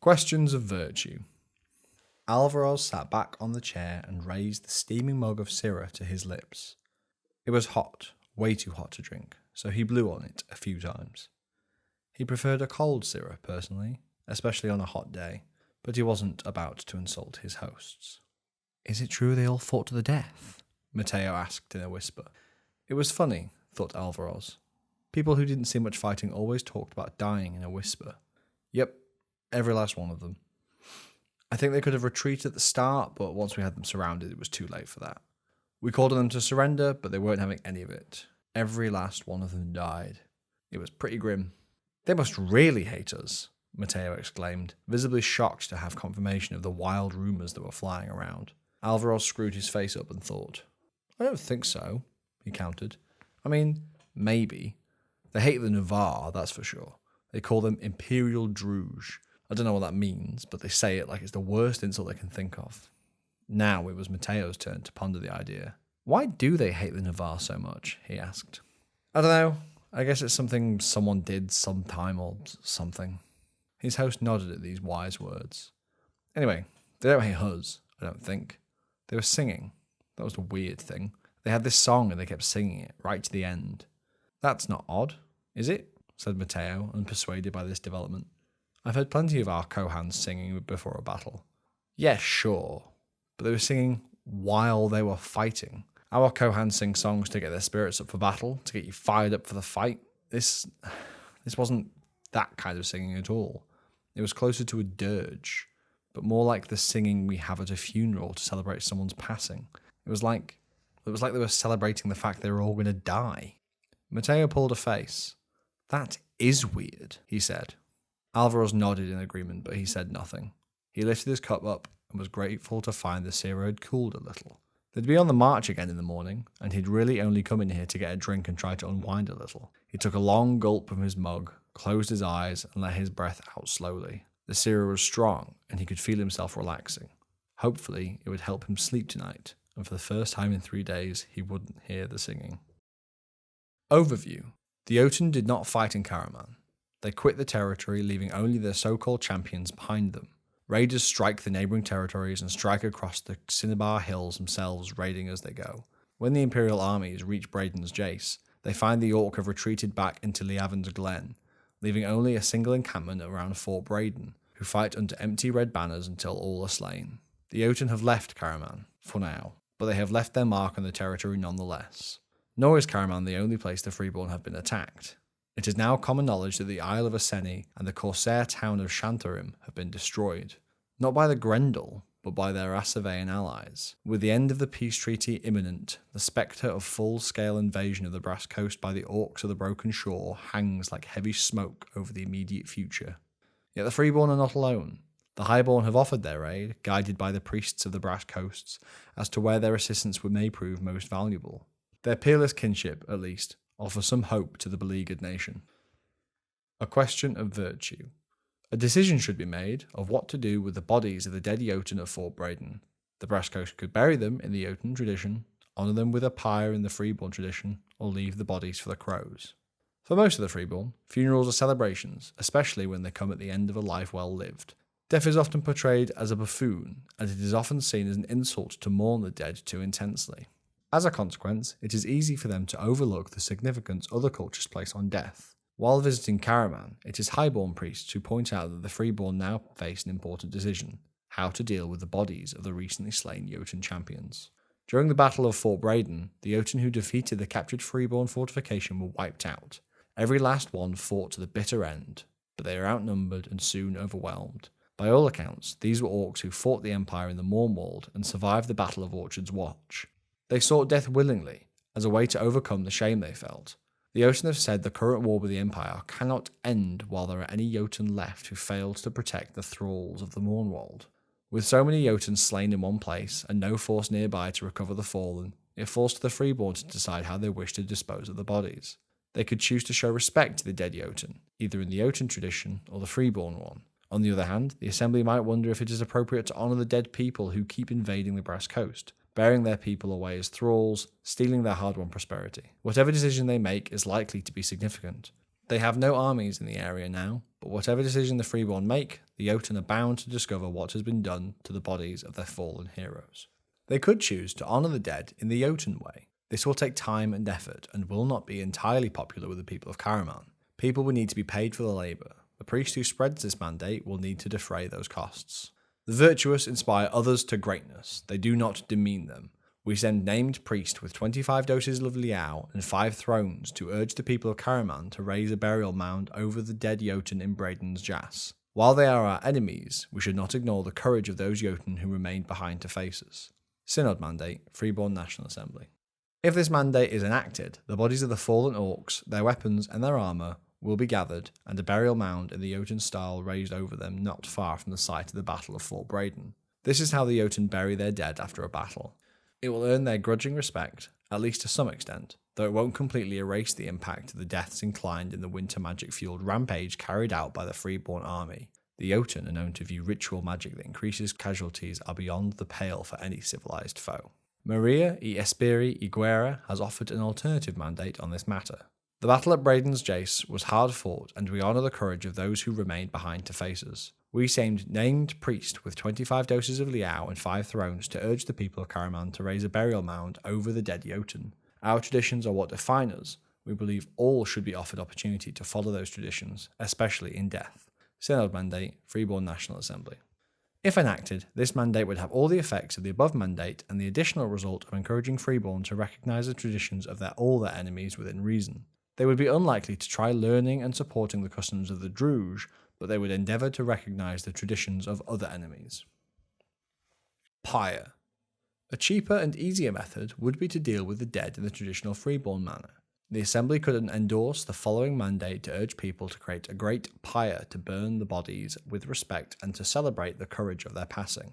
Questions of virtue. Alvaroz sat back on the chair and raised the steaming mug of syrah to his lips. It was hot, way too hot to drink, so he blew on it a few times. He preferred a cold syrah, personally, especially on a hot day, but he wasn't about to insult his hosts. "Is it true they all fought to the death?" Mateo asked in a whisper. It was funny, thought Alvaroz. People who didn't see much fighting always talked about dying in a whisper. Yep, every last one of them. I think they could have retreated at the start, but once we had them surrounded, it was too late for that. We called on them to surrender, but they weren't having any of it. Every last one of them died. It was pretty grim. "They must really hate us," Mateo exclaimed, visibly shocked to have confirmation of the wild rumours that were flying around. Alvaroz screwed his face up and thought. "I don't think so," he countered. "I mean, maybe. They hate the Navarre, that's for sure. They call them Imperial Druge. I don't know what that means, but they say it like it's the worst insult they can think of." Now it was Mateo's turn to ponder the idea. "Why do they hate the Navarre so much?" he asked. "I don't know. I guess it's something someone did sometime or something." His host nodded at these wise words. "Anyway, they don't hate us, I don't think. They were singing. That was the weird thing. They had this song and they kept singing it right to the end." "That's not odd, is it?" said Mateo, unpersuaded by this development. "I've heard plenty of our Kohans singing before a battle." "Yeah, sure. But they were singing while they were fighting. Our Kohans sing songs to get their spirits up for battle, to get you fired up for the fight. This wasn't that kind of singing at all. It was closer to a dirge, but more like the singing we have at a funeral to celebrate someone's passing. It was like they were celebrating the fact they were all going to die." Mateo pulled a face. "That is weird," he said. Alvaroz nodded in agreement, but he said nothing. He lifted his cup up and was grateful to find the syrah had cooled a little. They'd be on the march again in the morning, and he'd really only come in here to get a drink and try to unwind a little. He took a long gulp from his mug, closed his eyes, and let his breath out slowly. The syrah was strong, and he could feel himself relaxing. Hopefully, it would help him sleep tonight, and for the first time in 3 days, he wouldn't hear the singing. Overview. The Jotun did not fight in Karaman. They quit the territory, leaving only their so-called champions behind them. Raiders strike the neighbouring territories and strike across the Cinnabar Hills themselves, raiding as they go. When the Imperial armies reach Braden's Jace, they find the Orc have retreated back into Leaven's Glen, leaving only a single encampment around Fort Braden, who fight under empty red banners until all are slain. The Jotun have left Karaman, for now, but they have left their mark on the territory nonetheless. Nor is Karaman the only place the Freeborn have been attacked. It is now common knowledge that the Isle of Aseni and the Corsair town of Shantarim have been destroyed, not by the Grendel, but by their Asavean allies. With the end of the peace treaty imminent, the spectre of full-scale invasion of the Brass Coast by the Orcs of the Broken Shore hangs like heavy smoke over the immediate future. Yet the Freeborn are not alone. The Highborn have offered their aid, guided by the priests of the Brass Coasts, as to where their assistance may prove most valuable. Their peerless kinship, at least, offers some hope to the beleaguered nation. A question of virtue. A decision should be made of what to do with the bodies of the dead Jotun at Fort Braden. The Brass Coast could bury them in the Jotun tradition, honour them with a pyre in the Freeborn tradition, or leave the bodies for the crows. For most of the Freeborn, funerals are celebrations, especially when they come at the end of a life well lived. Death is often portrayed as a buffoon, and it is often seen as an insult to mourn the dead too intensely. As a consequence, it is easy for them to overlook the significance other cultures place on death. While visiting Karaman, it is Highborn priests who point out that the Freeborn now face an important decision: how to deal with the bodies of the recently slain Jotun champions. During the Battle of Fort Braden, the Jotun who defeated the captured Freeborn fortification were wiped out. Every last one fought to the bitter end, but they were outnumbered and soon overwhelmed. By all accounts, these were Orcs who fought the Empire in the Mournwald and survived the Battle of Orchard's Watch. They sought death willingly, as a way to overcome the shame they felt. The Jotun have said the current war with the Empire cannot end while there are any Jotun left who failed to protect the thralls of the Mournwald. With so many Jotun slain in one place, and no force nearby to recover the fallen, it forced the Freeborn to decide how they wished to dispose of the bodies. They could choose to show respect to the dead Jotun, either in the Jotun tradition or the Freeborn one. On the other hand, the Assembly might wonder if it is appropriate to honour the dead people who keep invading the Brass Coast, bearing their people away as thralls, stealing their hard-won prosperity. Whatever decision they make is likely to be significant. They have no armies in the area now, but whatever decision the Freeborn make, the Jotun are bound to discover what has been done to the bodies of their fallen heroes. They could choose to honour the dead in the Jotun way. This will take time and effort and will not be entirely popular with the people of Karaman. People will need to be paid for the labour. The priest who spreads this mandate will need to defray those costs. The virtuous inspire others to greatness. They do not demean them. We send named priest with 25 doses of liao and 5 thrones to urge the people of Karaman to raise a burial mound over the dead Jotun in Braden's Jas. While they are our enemies, we should not ignore the courage of those Jotun who remained behind to face us. Synod Mandate, Freeborn National Assembly. If this mandate is enacted, the bodies of the fallen orcs, their weapons and their armour will be gathered and a burial mound in the Jotun style raised over them not far from the site of the Battle of Fort Braden. This is how the Jotun bury their dead after a battle. It will earn their grudging respect, at least to some extent, though it won't completely erase the impact of the deaths inclined in the winter magic-fueled rampage carried out by the Freeborn army. The Jotun are known to view ritual magic that increases casualties are beyond the pale for any civilized foe. Maria y Espiri y Guerra has offered an alternative mandate on this matter. The battle at Braden's Jace was hard fought, and we honour the courage of those who remained behind to face us. We send named priest with 25 doses of liao and 5 thrones to urge the people of Karaman to raise a burial mound over the dead Jotun. Our traditions are what define us. We believe all should be offered opportunity to follow those traditions, especially in death. Synod Mandate, Freeborn National Assembly. If enacted, this mandate would have all the effects of the above mandate and the additional result of encouraging Freeborn to recognise the traditions of all their enemies within reason. They would be unlikely to try learning and supporting the customs of the Druge, but they would endeavour to recognise the traditions of other enemies. Pyre. A cheaper and easier method would be to deal with the dead in the traditional Freeborn manner. The Assembly could endorse the following mandate to urge people to create a great pyre to burn the bodies with respect and to celebrate the courage of their passing.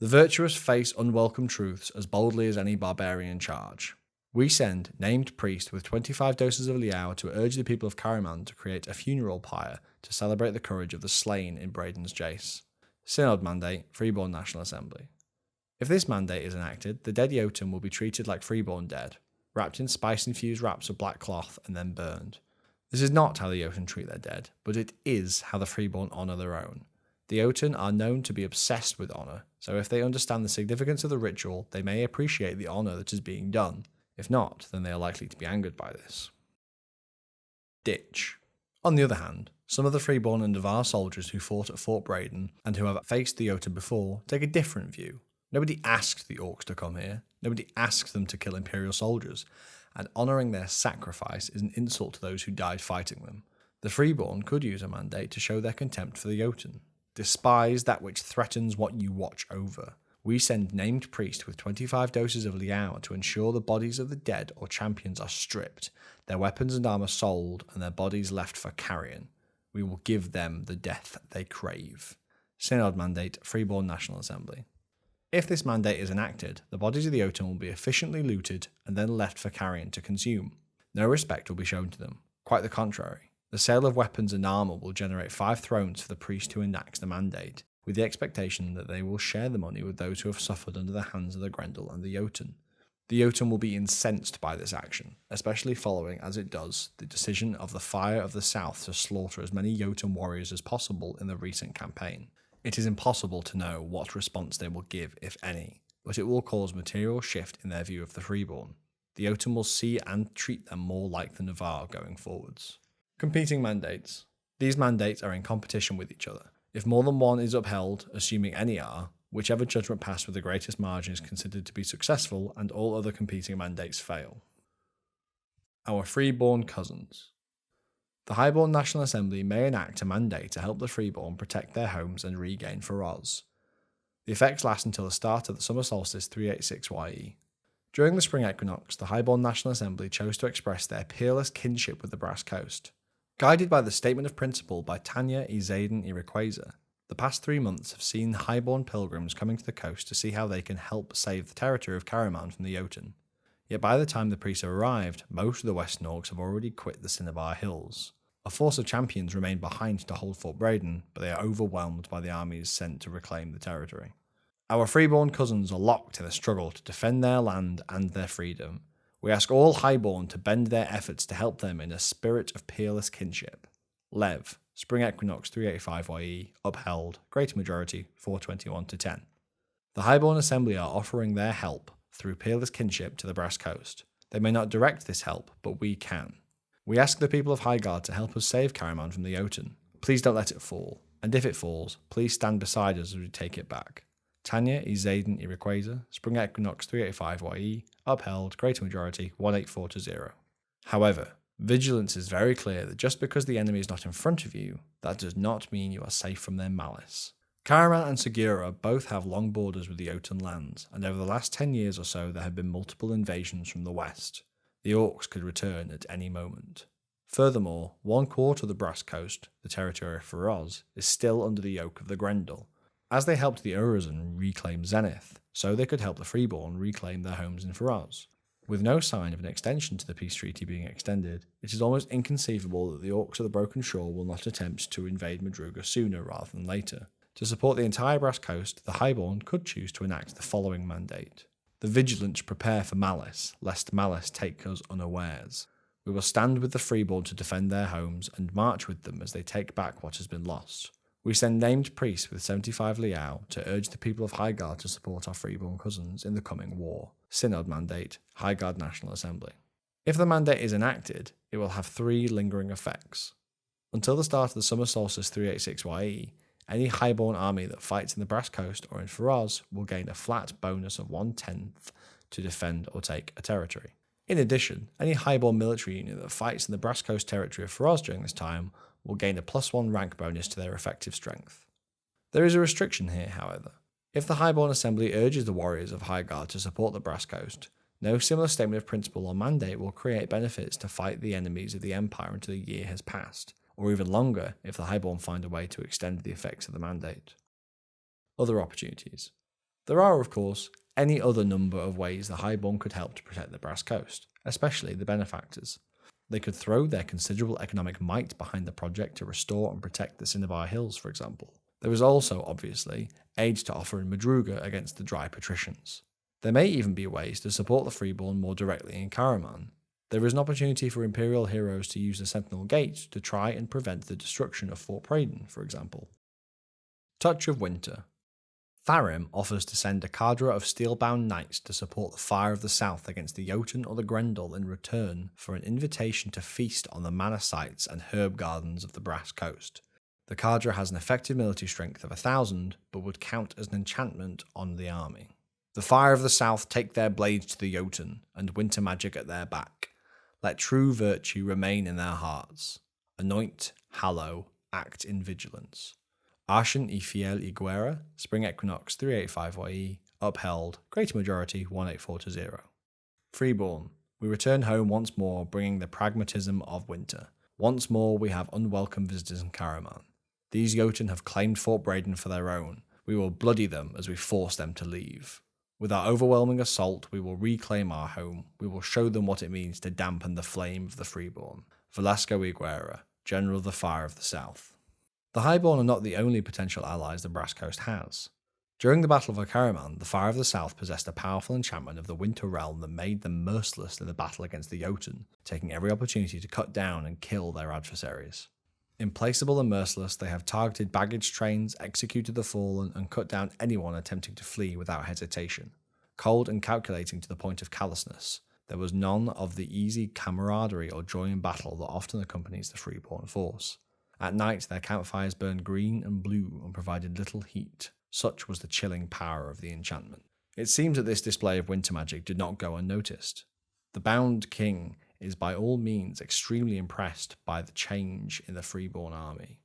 The virtuous face unwelcome truths as boldly as any barbarian charge. We send named priest with 25 doses of liao to urge the people of Karaman to create a funeral pyre to celebrate the courage of the slain in Braden's Jace. Synod Mandate, Freeborn National Assembly. If this mandate is enacted, the dead Jotun will be treated like Freeborn dead, wrapped in spice-infused wraps of black cloth and then burned. This is not how the Jotun treat their dead, but it is how the Freeborn honour their own. The Jotun are known to be obsessed with honour, so if they understand the significance of the ritual, they may appreciate the honour that is being done. If not, then they are likely to be angered by this. Ditch. On the other hand, some of the Freeborn and Navarre soldiers who fought at Fort Braden and who have faced the Jotun before take a different view. Nobody asked the orcs to come here, nobody asked them to kill Imperial soldiers, and honouring their sacrifice is an insult to those who died fighting them. The Freeborn could use a mandate to show their contempt for the Jotun. Despise that which threatens what you watch over. We send named priest with 25 doses of liao to ensure the bodies of the dead or champions are stripped, their weapons and armour sold, and their bodies left for carrion. We will give them the death they crave. Synod Mandate, Freeborn National Assembly. If this mandate is enacted, the bodies of the Jotun will be efficiently looted and then left for carrion to consume. No respect will be shown to them. Quite the contrary. The sale of weapons and armour will generate 5 thrones for the priest who enacts the mandate, with the expectation that they will share the money with those who have suffered under the hands of the Grendel and the Jotun. The Jotun will be incensed by this action, especially following, as it does, the decision of the Fire of the South to slaughter as many Jotun warriors as possible in the recent campaign. It is impossible to know what response they will give, if any, but it will cause material shift in their view of the Freeborn. The Jotun will see and treat them more like the Navarre going forwards. Competing mandates. These mandates are in competition with each other. If more than one is upheld, assuming any are, whichever judgment passed with the greatest margin is considered to be successful and all other competing mandates fail. Our Freeborn cousins. The Highborn National Assembly may enact a mandate to help the Freeborn protect their homes and regain Faraz. The effects last until the start of the summer solstice 386 YE. During the spring equinox, the Highborn National Assembly chose to express their peerless kinship with the Brass Coast. Guided by the statement of principle by Tanya y Zayden y Rayquaza, the past 3 months have seen Highborn pilgrims coming to the coast to see how they can help save the territory of Karaman from the Jotun. Yet by the time the priests have arrived, most of the West Norks have already quit the Cinnabar Hills. A force of champions remain behind to hold Fort Braden, but they are overwhelmed by the armies sent to reclaim the territory. Our Freeborn cousins are locked in a struggle to defend their land and their freedom. We ask all Highborn to bend their efforts to help them in a spirit of peerless kinship. Lev, Spring Equinox 385YE, upheld, greater majority 421 to 10. The Highborn Assembly are offering their help through peerless kinship to the Brass Coast. They may not direct this help, but we can. We ask the people of Highguard to help us save Karaman from the Jotun. Please don't let it fall, and if it falls, please stand beside us as we take it back. Tanya e Zayden e Requaza, Spring Equinox 385YE, upheld, greater majority 184 to 0. However, vigilance is very clear that just because the enemy is not in front of you, that does not mean you are safe from their malice. Karaman and Segura both have long borders with the Jotun lands, and over the last 10 years or so there have been multiple invasions from the west. The Orcs could return at any moment. Furthermore, 1/4 of the Brass Coast, the territory of Faraz, is still under the yoke of the Grendel. As they helped the Urizen reclaim Zenith, so they could help the Freeborn reclaim their homes in Faraz. With no sign of an extension to the peace treaty being extended, it is almost inconceivable that the Orcs of the Broken Shore will not attempt to invade Madruga sooner rather than later. To support the entire Brass Coast, the Highborn could choose to enact the following mandate. The vigilant prepare for malice, lest malice take us unawares. We will stand with the Freeborn to defend their homes, and march with them as they take back what has been lost. We send named priests with 75 Liao to urge the people of Highguard to support our Freeborn cousins in the coming war. Synod Mandate, Highguard National Assembly. If the mandate is enacted, it will have 3 lingering effects. Until the start of the Summer Solstice 386YE, any Highborn army that fights in the Brass Coast or in Faraz will gain a flat bonus of 1/10 to defend or take a territory. In addition, any Highborn military unit that fights in the Brass Coast territory of Faraz during this time will gain a +1 rank bonus to their effective strength. There is a restriction here, however. If the Highborn Assembly urges the warriors of Highguard to support the Brass Coast, no similar statement of principle or mandate will create benefits to fight the enemies of the Empire until a year has passed, or even longer if the Highborn find a way to extend the effects of the mandate. Other opportunities. There are, of course, any other number of ways the Highborn could help to protect the Brass Coast, especially the benefactors. They could throw their considerable economic might behind the project to restore and protect the Cinnabar Hills, for example. There is also, obviously, aid to offer in Madruga against the Dry Patricians. There may even be ways to support the Freeborn more directly in Karaman. There is an opportunity for Imperial heroes to use the Sentinel Gate to try and prevent the destruction of Fort Praeden, for example. Touch of Winter. Tharim offers to send a cadre of steel-bound knights to support the Fire of the South against the Jotun or the Grendel in return for an invitation to feast on the manor sites and herb gardens of the Brass Coast. The cadre has an effective military strength of 1,000, but would count as an enchantment on the army. The Fire of the South take their blades to the Jotun, and winter magic at their back. Let true virtue remain in their hearts. Anoint, hallow, act in vigilance. Arshan y Fiel y Guerra, Spring Equinox 385YE, upheld, greater majority 184 to 0. Freeborn, we return home once more, bringing the pragmatism of winter. Once more we have unwelcome visitors in Karaman. These Jotun have claimed Fort Praeden for their own. We will bloody them as we force them to leave. With our overwhelming assault, we will reclaim our home. We will show them what it means to dampen the flame of the Freeborn. Velasco y Guerra, General of the Fire of the South. The Highborn are not the only potential allies the Brass Coast has. During the Battle of Karaman, the Fire of the South possessed a powerful enchantment of the Winter Realm that made them merciless in the battle against the Jotun, taking every opportunity to cut down and kill their adversaries. Implacable and merciless, they have targeted baggage trains, executed the fallen, and cut down anyone attempting to flee without hesitation. Cold and calculating to the point of callousness, there was none of the easy camaraderie or joy in battle that often accompanies the Freeborn force. At night, their campfires burned green and blue and provided little heat. Such was the chilling power of the enchantment. It seems that this display of winter magic did not go unnoticed. The Bound King is by all means extremely impressed by the change in the Freeborn army.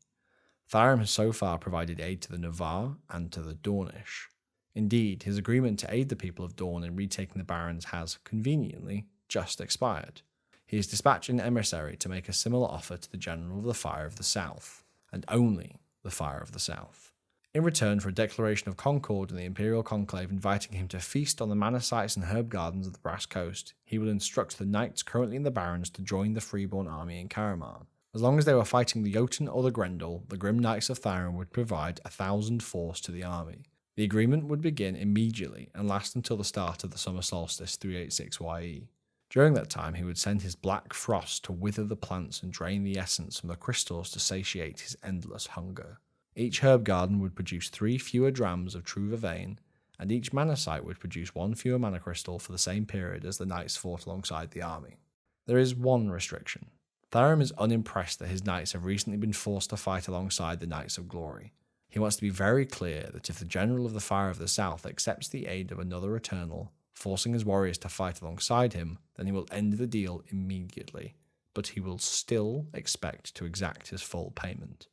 Tharim has so far provided aid to the Navarre and to the Dornish. Indeed, his agreement to aid the people of Dorne in retaking the barons has, conveniently, just expired. He is dispatching an emissary to make a similar offer to the General of the Fire of the South, and only the Fire of the South. In return for a declaration of concord in the Imperial Conclave inviting him to feast on the manor sites and herb gardens of the Brass Coast, he will instruct the knights currently in the barons to join the Freeborn army in Karaman. As long as they were fighting the Jotun or the Grendel, the Grim Knights of Tharim would provide 1,000 force to the army. The agreement would begin immediately and last until the start of the Summer Solstice 386YE. During that time, he would send his black frost to wither the plants and drain the essence from the crystals to satiate his endless hunger. Each herb garden would produce 3 fewer drams of true vervain, and each mana site would produce 1 fewer mana crystal for the same period as the knights fought alongside the army. There is one restriction. Tharum is unimpressed that his knights have recently been forced to fight alongside the Knights of Glory. He wants to be very clear that if the General of the Fire of the South accepts the aid of another Eternal, forcing his warriors to fight alongside him, then he will end the deal immediately, but he will still expect to exact his full payment.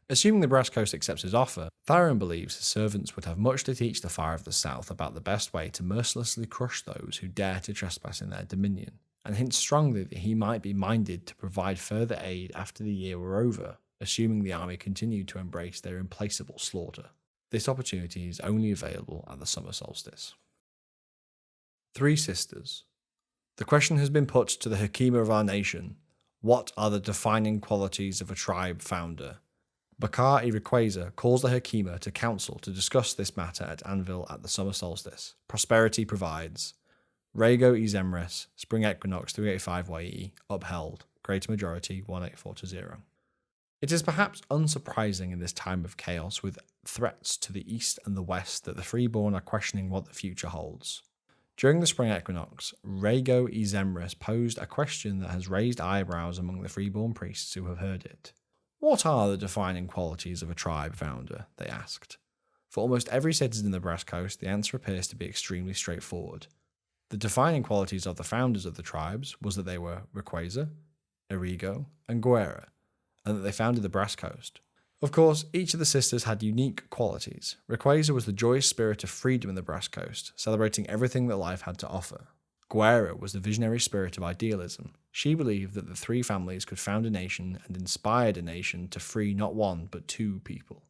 Assuming the Brass Coast accepts his offer, Tharum believes his servants would have much to teach the Fire of the South about the best way to mercilessly crush those who dare to trespass in their dominion, and hints strongly that he might be minded to provide further aid after the year were over, assuming the army continued to embrace their implacable slaughter. This opportunity is only available at the summer solstice. 3 Sisters. The question has been put to the Hakima of our nation: what are the defining qualities of a tribe founder? Bakar y Rayquaza calls the Hakima to council to discuss this matter at Anvil at the summer solstice. Prosperity provides. Rhaego y Zemris, Spring Equinox 385 YE, upheld. Greater majority 184-0. It is perhaps unsurprising in this time of chaos with threats to the east and the west that the Freeborn are questioning what the future holds. During the Spring Equinox, Rhaego y Zemris posed a question that has raised eyebrows among the Freeborn priests who have heard it. What are the defining qualities of a tribe founder? They asked. For almost every citizen in the Brass Coast, the answer appears to be extremely straightforward. The defining qualities of the founders of the tribes was that they were Rayquaza, Erigo, and Guerra, and that they founded the Brass Coast. Of course, each of the sisters had unique qualities. Rayquaza was the joyous spirit of freedom in the Brass Coast, celebrating everything that life had to offer. Guerra was the visionary spirit of idealism. She believed that the 3 families could found a nation and inspired a nation to free not 1 but 2 people.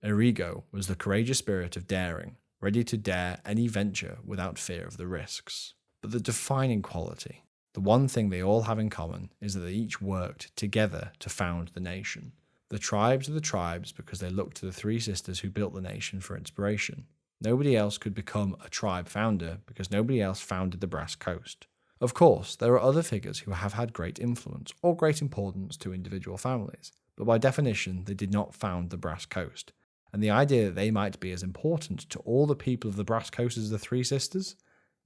Erigo was the courageous spirit of daring, ready to dare any venture without fear of the risks. But the defining quality, the one thing they all have in common, is that they each worked together to found the nation. The tribes are the tribes because they looked to the 3 sisters who built the nation for inspiration. Nobody else could become a tribe founder because nobody else founded the Brass Coast. Of course, there are other figures who have had great influence or great importance to individual families, but by definition they did not found the Brass Coast, and the idea that they might be as important to all the people of the Brass Coast as the 3 sisters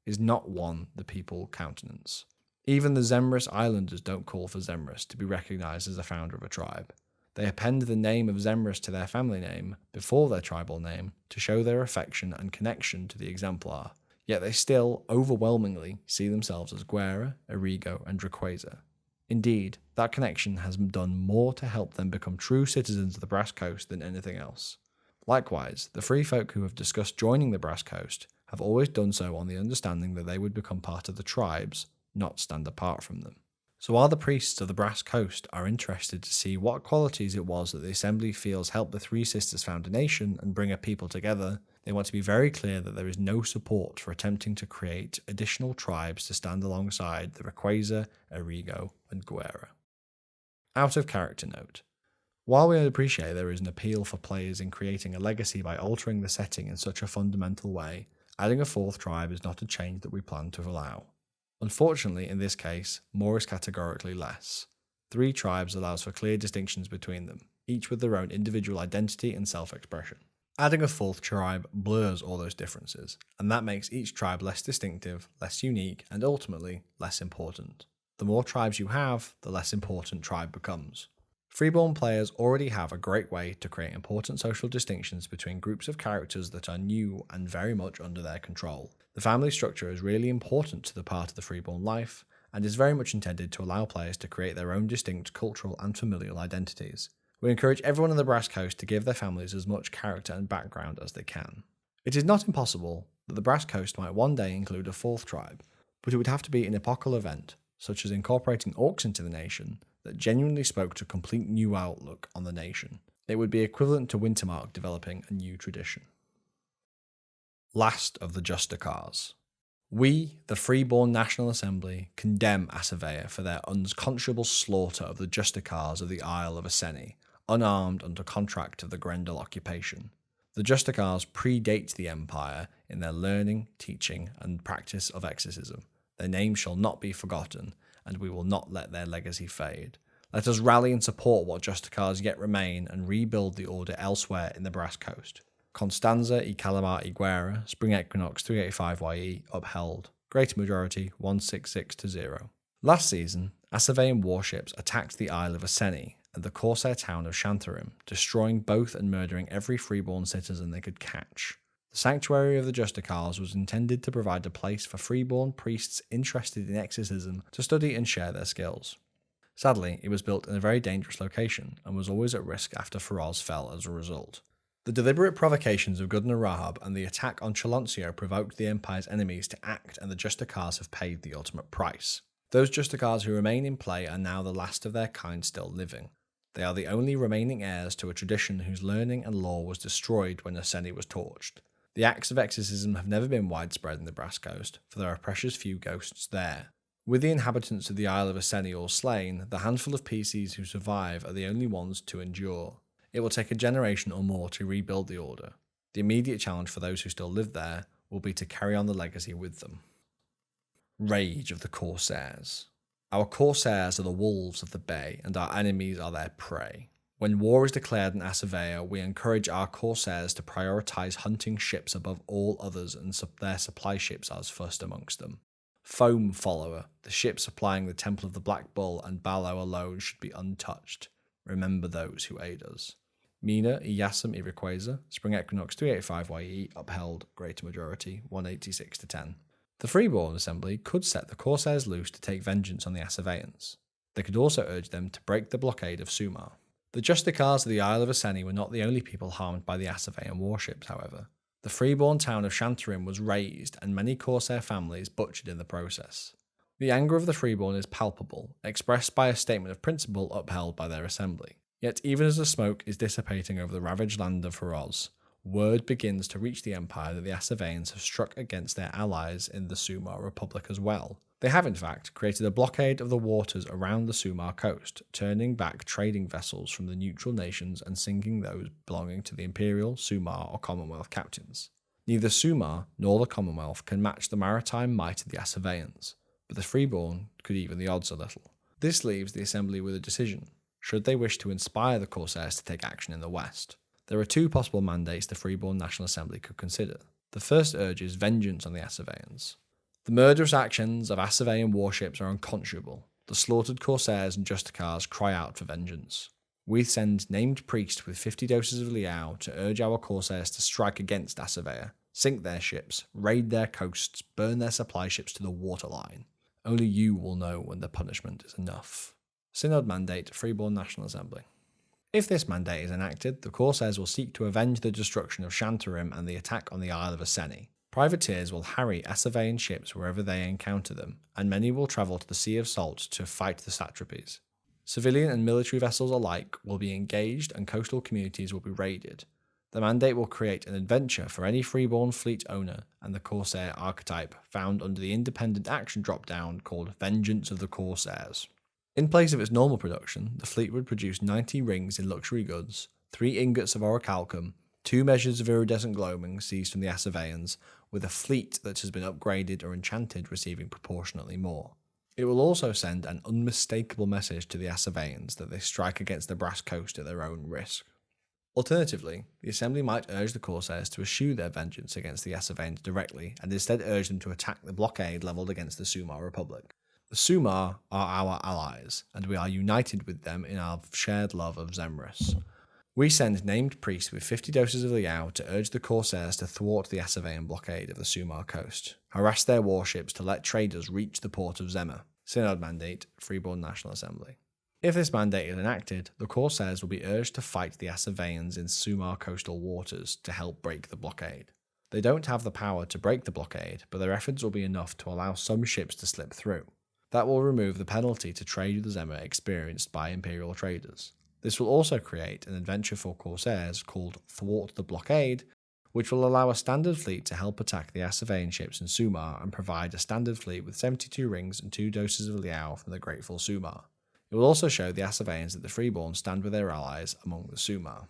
is not one the people countenance. Even the Zemris Islanders don't call for Zemris to be recognised as a founder of a tribe. They append the name of Zemris to their family name before their tribal name to show their affection and connection to the exemplar, yet they still overwhelmingly see themselves as Guerra, Erigo, and Rayquaza. Indeed, that connection has done more to help them become true citizens of the Brass Coast than anything else. Likewise, the free folk who have discussed joining the Brass Coast have always done so on the understanding that they would become part of the tribes, not stand apart from them. So while the priests of the Brass Coast are interested to see what qualities it was that the Assembly feels helped the 3 sisters found a nation and bring a people together, they want to be very clear that there is no support for attempting to create additional tribes to stand alongside the Rayquaza, Erigo, and Guerra. Out of character note. While we appreciate there is an appeal for players in creating a legacy by altering the setting in such a fundamental way, adding a 4th tribe is not a change that we plan to allow. Unfortunately, in this case, more is categorically less. 3 tribes allows for clear distinctions between them, each with their own individual identity and self-expression. Adding a 4th tribe blurs all those differences, and that makes each tribe less distinctive, less unique, and ultimately less important. The more tribes you have, the less important tribe becomes. Freeborn players already have a great way to create important social distinctions between groups of characters that are new and very much under their control. The family structure is really important to the part of the Freeborn life, and is very much intended to allow players to create their own distinct cultural and familial identities. We encourage everyone on the Brass Coast to give their families as much character and background as they can. It is not impossible that the Brass Coast might one day include a 4th tribe, but it would have to be an epochal event, such as incorporating orcs into the nation, that genuinely spoke to a complete new outlook on the nation. It would be equivalent to Wintermark developing a new tradition. Last of the Justicars. We, the Freeborn National Assembly, condemn Asavea for their unconscionable slaughter of the Justicars of the Isle of Aseni, unarmed under contract of the Grendel occupation. The Justicars predate the Empire in their learning, teaching, and practice of exorcism. Their name shall not be forgotten, and we will not let their legacy fade. Let us rally and support what Justicars yet remain and rebuild the order elsewhere in the Brass Coast. Constanza y Calamar y Guerra, Spring Equinox 385YE, upheld. Greater majority 166-0. Last season, Asavean warships attacked the Isle of Aseni and the Corsair town of Shantarim, destroying both and murdering every freeborn citizen they could catch. The Sanctuary of the Justicars was intended to provide a place for freeborn priests interested in exorcism to study and share their skills. Sadly, it was built in a very dangerous location and was always at risk after Faraz fell as a result. The deliberate provocations of Gudna Rahab and the attack on Chaloncio provoked the Empire's enemies to act, and the Justicars have paid the ultimate price. Those Justicars who remain in play are now the last of their kind still living. They are the only remaining heirs to a tradition whose learning and lore was destroyed when Aseni was torched. The acts of exorcism have never been widespread in the Brass Coast, for there are precious few ghosts there. With the inhabitants of the Isle of Aseni all slain, the handful of PCs who survive are the only ones to endure. It will take a generation or more to rebuild the Order. The immediate challenge for those who still live there will be to carry on the legacy with them. Rage of the Corsairs. Our Corsairs are the wolves of the bay, and our enemies are their prey. When war is declared in Asavea, we encourage our Corsairs to prioritise hunting ships above all others, and their supply ships as first amongst them. Foam Follower, the ship supplying the Temple of the Black Bull and Ballo alone should be untouched. Remember those who aid us. Mina Iyasam Irequeza, Spring Equinox 385YE, upheld, greater majority 186-10. The Freeborn Assembly could set the Corsairs loose to take vengeance on the Asaveans. They could also urge them to break the blockade of Sumar. The Justicars of the Isle of Aseni were not the only people harmed by the Asavean warships, however. The freeborn town of Shantarim was razed, and many Corsair families butchered in the process. The anger of the freeborn is palpable, expressed by a statement of principle upheld by their assembly. Yet even as the smoke is dissipating over the ravaged land of Faraz, word begins to reach the Empire that the Asaveans have struck against their allies in the Sumar Republic as well. They have in fact created a blockade of the waters around the Sumar coast, turning back trading vessels from the neutral nations and sinking those belonging to the Imperial, Sumar or Commonwealth captains. Neither Sumar nor the Commonwealth can match the maritime might of the Asaveans, but the Freeborn could even the odds a little. This leaves the Assembly with a decision, should they wish to inspire the Corsairs to take action in the West. There are two possible mandates the Freeborn National Assembly could consider. The first urges vengeance on the Asaveans. The murderous actions of Asavean warships are unconscionable. The slaughtered Corsairs and Justicars cry out for vengeance. We send named priest with 50 doses of Liao to urge our Corsairs to strike against Asavea, sink their ships, raid their coasts, burn their supply ships to the waterline. Only you will know when the punishment is enough. Synod Mandate, Freeborn National Assembly. If this mandate is enacted, the Corsairs will seek to avenge the destruction of Shantarim and the attack on the Isle of Aseni. Privateers will harry Asavean ships wherever they encounter them, and many will travel to the Sea of Salt to fight the satrapies. Civilian and military vessels alike will be engaged and coastal communities will be raided. The mandate will create an adventure for any freeborn fleet owner, and the Corsair archetype found under the independent action drop-down called Vengeance of the Corsairs. In place of its normal production, the fleet would produce 90 rings in luxury goods, 3 ingots of orichalcum, 2 measures of iridescent gloaming seized from the Asaveans, with a fleet that has been upgraded or enchanted receiving proportionately more. It will also send an unmistakable message to the Asaveans that they strike against the Brass Coast at their own risk. Alternatively, the Assembly might urge the Corsairs to eschew their vengeance against the Asaveans directly and instead urge them to attack the blockade levelled against the Sumar Republic. The Sumar are our allies, and we are united with them in our shared love of Zemrus. We send named priests with 50 doses of Liao to urge the Corsairs to thwart the Asavean blockade of the Sumar coast, harass their warships to let traders reach the port of Zemma. Synod Mandate, Freeborn National Assembly. If this mandate is enacted, the Corsairs will be urged to fight the Asaveans in Sumar coastal waters to help break the blockade. They don't have the power to break the blockade, but their efforts will be enough to allow some ships to slip through. That will remove the penalty to trade with Zemma experienced by Imperial traders. This will also create an adventure for Corsairs called Thwart the Blockade, which will allow a standard fleet to help attack the Asavean ships in Sumar and provide a standard fleet with 72 rings and 2 doses of Liao from the grateful Sumar. It will also show the Asaveans that the Freeborn stand with their allies among the Sumar.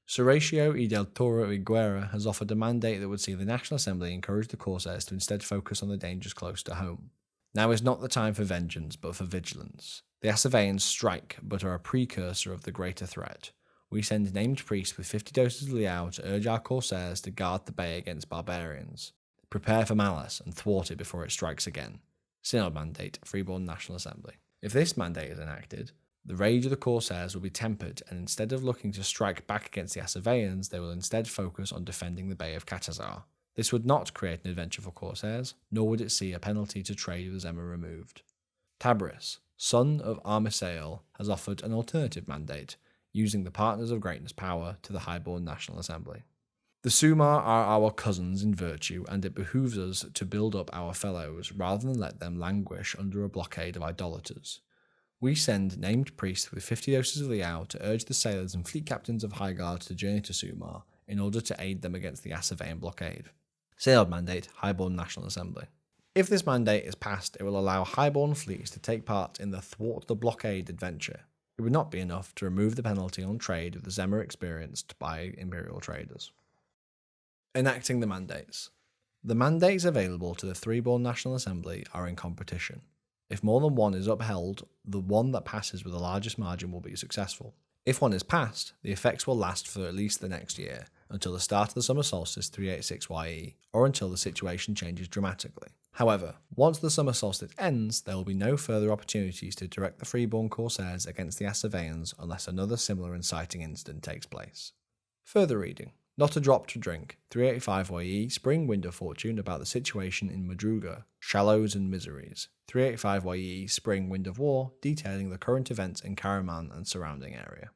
Serratio y del Toro y Guerra has offered a mandate that would see the National Assembly encourage the Corsairs to instead focus on the dangers close to home. Now is not the time for vengeance, but for vigilance. The Assaveans strike, but are a precursor of the greater threat. We send named priests with 50 doses of Liao to urge our corsairs to guard the bay against barbarians. Prepare for malice and thwart it before it strikes again. Synod Mandate, Freeborn National Assembly. If this mandate is enacted, the rage of the corsairs will be tempered, and instead of looking to strike back against the Assaveans, they will instead focus on defending the Bay of Katazar. This would not create an adventure for corsairs, nor would it see a penalty to trade with Zema removed. Tabris, son of Armisael, has offered an alternative mandate, using the Partners of Greatness power to the Highborn National Assembly. The Sumar are our cousins in virtue, and it behooves us to build up our fellows rather than let them languish under a blockade of idolaters. We send named priests with 50 doses of Liao to urge the sailors and fleet captains of Highguard to journey to Sumar in order to aid them against the Assavean blockade. Synod Mandate, Highborn National Assembly. If this mandate is passed, it will allow Highborn fleets to take part in the Thwart the Blockade adventure. It would not be enough to remove the penalty on trade of the Zema experienced by Imperial traders. Enacting the mandates. The mandates available to the Freeborn National Assembly are in competition. If more than one is upheld, the one that passes with the largest margin will be successful. If one is passed, the effects will last for at least the next year, until the start of the summer solstice 386 YE, or until the situation changes dramatically. However, once the summer solstice ends, there will be no further opportunities to direct the Freeborn Corsairs against the Assaveans unless another similar inciting incident takes place. Further reading. Not a Drop to Drink, 385 YE, Spring Wind of Fortune about the situation in Madruga, Shallows and Miseries, 385 YE, Spring Wind of War, detailing the current events in Karaman and surrounding area.